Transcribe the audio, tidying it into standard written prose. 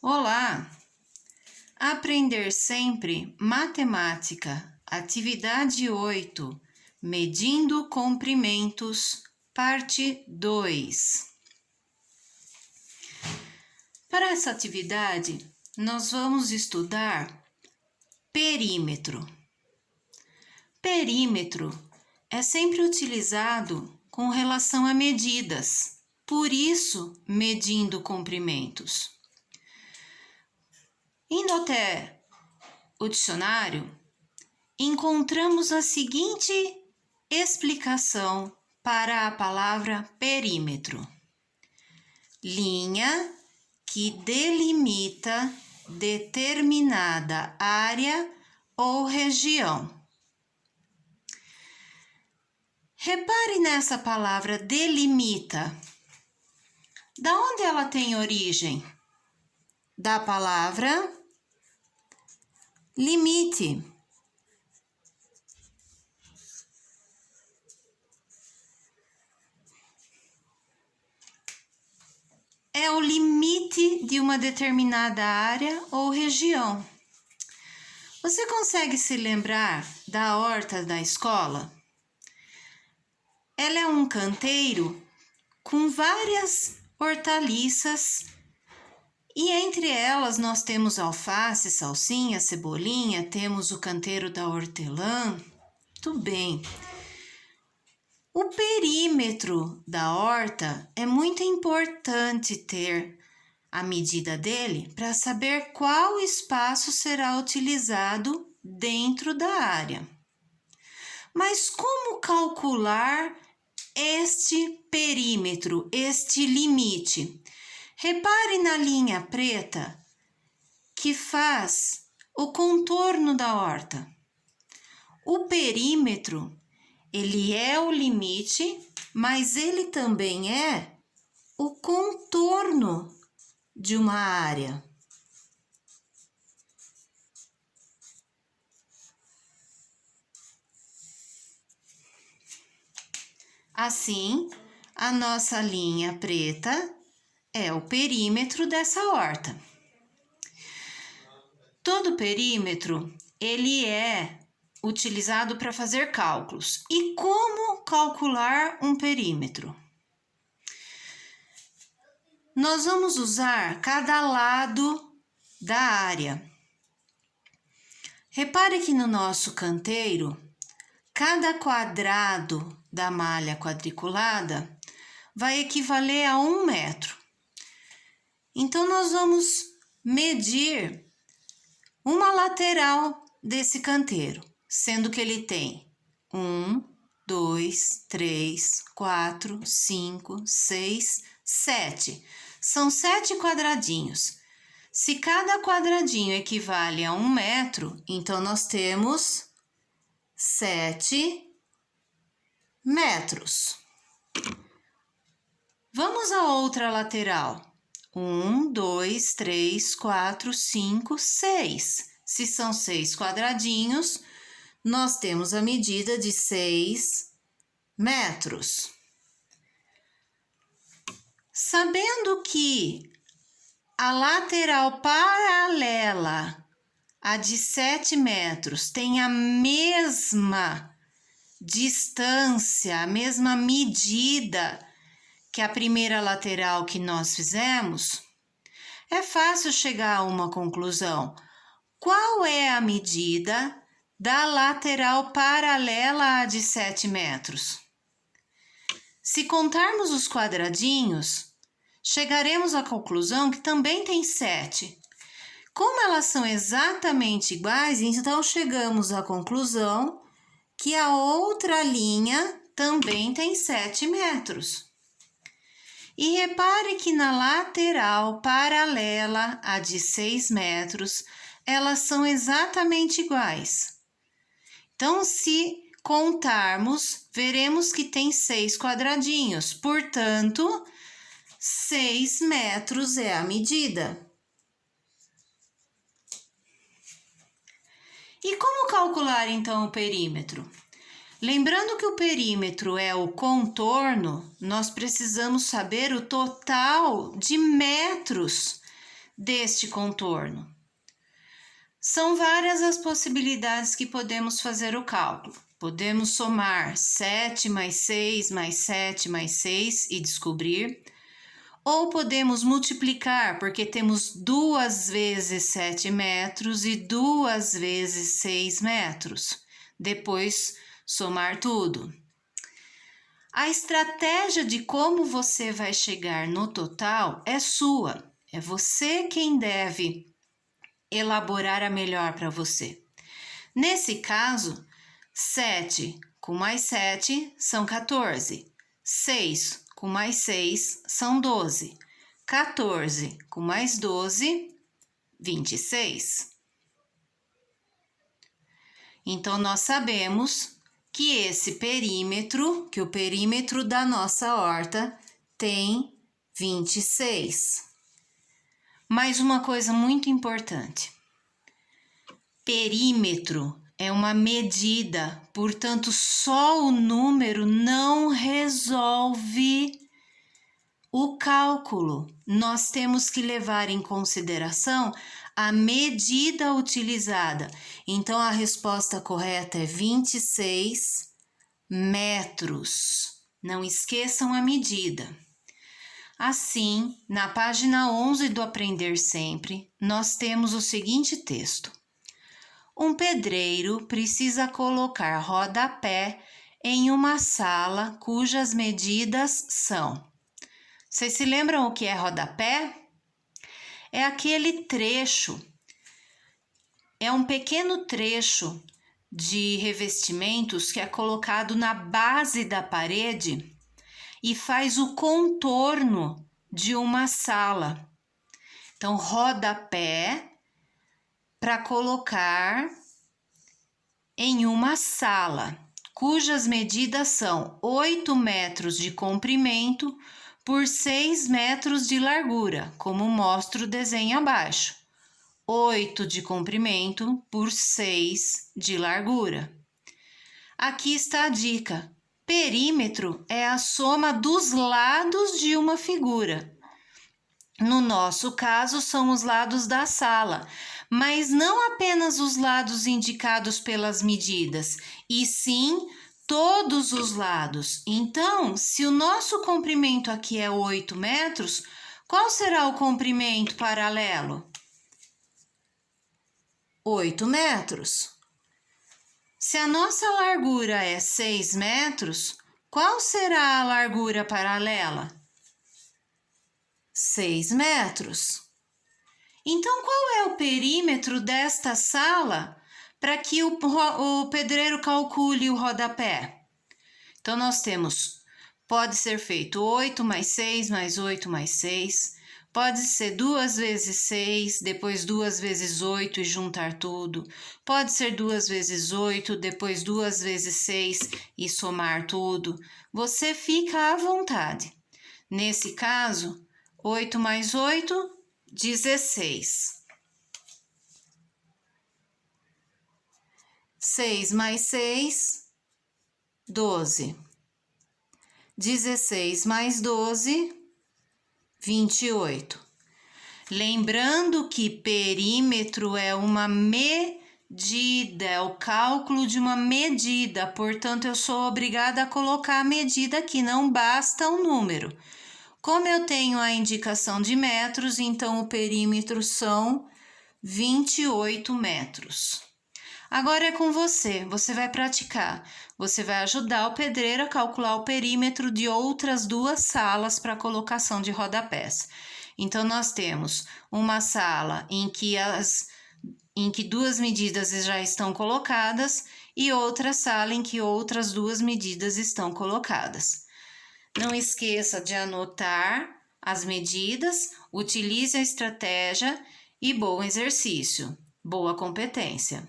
Olá! Aprender sempre matemática, atividade 8, medindo comprimentos, parte 2. Para essa atividade, nós vamos estudar perímetro. Perímetro é sempre utilizado com relação a medidas, por isso, medindo comprimentos. Indo até o dicionário, encontramos a seguinte explicação para a palavra perímetro: linha que delimita determinada área ou região. Repare nessa palavra delimita. Da onde ela tem origem? Da palavra limite. É o limite de uma determinada área ou região. Você consegue se lembrar da horta da escola? Ela é um canteiro com várias hortaliças e entre elas nós temos alface, salsinha, cebolinha, temos o canteiro da hortelã. Tudo bem. O perímetro da horta é muito importante ter a medida dele para saber qual espaço será utilizado dentro da área. Mas como calcular este perímetro, este limite? Repare na linha preta que faz o contorno da horta. O perímetro, ele é o limite, mas ele também é o contorno de uma área. Assim, a nossa linha preta é o perímetro dessa horta. Todo perímetro, ele é utilizado para fazer cálculos. E como calcular um perímetro? Nós vamos usar cada lado da área. Repare que no nosso canteiro, cada quadrado da malha quadriculada vai equivaler a 1 metro. Então, nós vamos medir uma lateral desse canteiro, sendo que ele tem 1, 2, 3, 4, 5, 6, 7. São 7 quadradinhos. Se cada quadradinho equivale a 1 metro, então nós temos 7 metros. Vamos à outra lateral. 1, 2, 3, 4, 5, 6. Se são 6 quadradinhos, nós temos a medida de 6 metros. Sabendo que a lateral paralela, a de 7 metros, tem a mesma distância, a mesma medida que a primeira lateral que nós fizemos, é fácil chegar a uma conclusão. Qual é a medida da lateral paralela à de 7 metros? Se contarmos os quadradinhos, chegaremos à conclusão que também tem 7. Como elas são exatamente iguais, então chegamos à conclusão que a outra linha também tem 7 metros. E repare que na lateral paralela à de 6 metros, elas são exatamente iguais. Então, se contarmos, veremos que tem 6 quadradinhos, portanto, 6 metros é a medida. E como calcular então o perímetro? Lembrando que o perímetro é o contorno, nós precisamos saber o total de metros deste contorno? São várias as possibilidades que podemos fazer o cálculo. Podemos somar 7 mais 6 mais 7 mais 6 e descobrir. Ou podemos multiplicar, porque temos 2 vezes 7 metros e 2 vezes 6 metros. Depois, somar tudo. A estratégia de como você vai chegar no total é sua. É você quem deve elaborar a melhor para você. Nesse caso, 7 com mais 7 são 14. 6 com mais 6 são 12. 14 com mais 12, 26. Então, nós sabemos que que o perímetro da nossa horta tem 26. Mais uma coisa muito importante. Perímetro é uma medida, portanto, só o número não resolve o cálculo. Nós temos que levar em consideração a medida utilizada. Então, a resposta correta é 26 metros. Não esqueçam a medida. Assim, na página 11 do Aprender Sempre, nós temos o seguinte texto. Um pedreiro precisa colocar rodapé em uma sala cujas medidas são... Vocês se lembram o que é rodapé? É aquele trecho, é um pequeno trecho de revestimentos que é colocado na base da parede e faz o contorno de uma sala. Então, rodapé para colocar em uma sala, cujas medidas são 8 metros de comprimento por 6 metros de largura, como mostra o desenho abaixo. 8 de comprimento por 6 de largura. Aqui está a dica. Perímetro é a soma dos lados de uma figura. No nosso caso, são os lados da sala, mas não apenas os lados indicados pelas medidas, e sim todos os lados. Então, se o nosso comprimento aqui é 8 metros, qual será o comprimento paralelo? 8 metros. Se a nossa largura é 6 metros, qual será a largura paralela? 6 metros. Então, qual é o perímetro desta sala para que o pedreiro calcule o rodapé? Então, nós temos, pode ser feito 8 mais 6 mais 8 mais 6, pode ser 2 vezes 6, depois 2 vezes 8 e juntar tudo. Pode ser 2 vezes 8, depois 2 vezes 6 e somar tudo. Você fica à vontade. Nesse caso, 8 mais 8, 16. 6 mais 6, 12. 16 mais 12, 28. Lembrando que perímetro é uma medida, é o cálculo de uma medida, portanto, eu sou obrigada a colocar a medida aqui, não basta o número. Como eu tenho a indicação de metros, então o perímetro são 28 metros. Agora é com você, você vai praticar. Você vai ajudar o pedreiro a calcular o perímetro de outras 2 salas para colocação de rodapés. Então, nós temos uma sala em que 2 medidas já estão colocadas e outra sala em que outras 2 medidas estão colocadas. Não esqueça de anotar as medidas, utilize a estratégia e bom exercício, boa competência.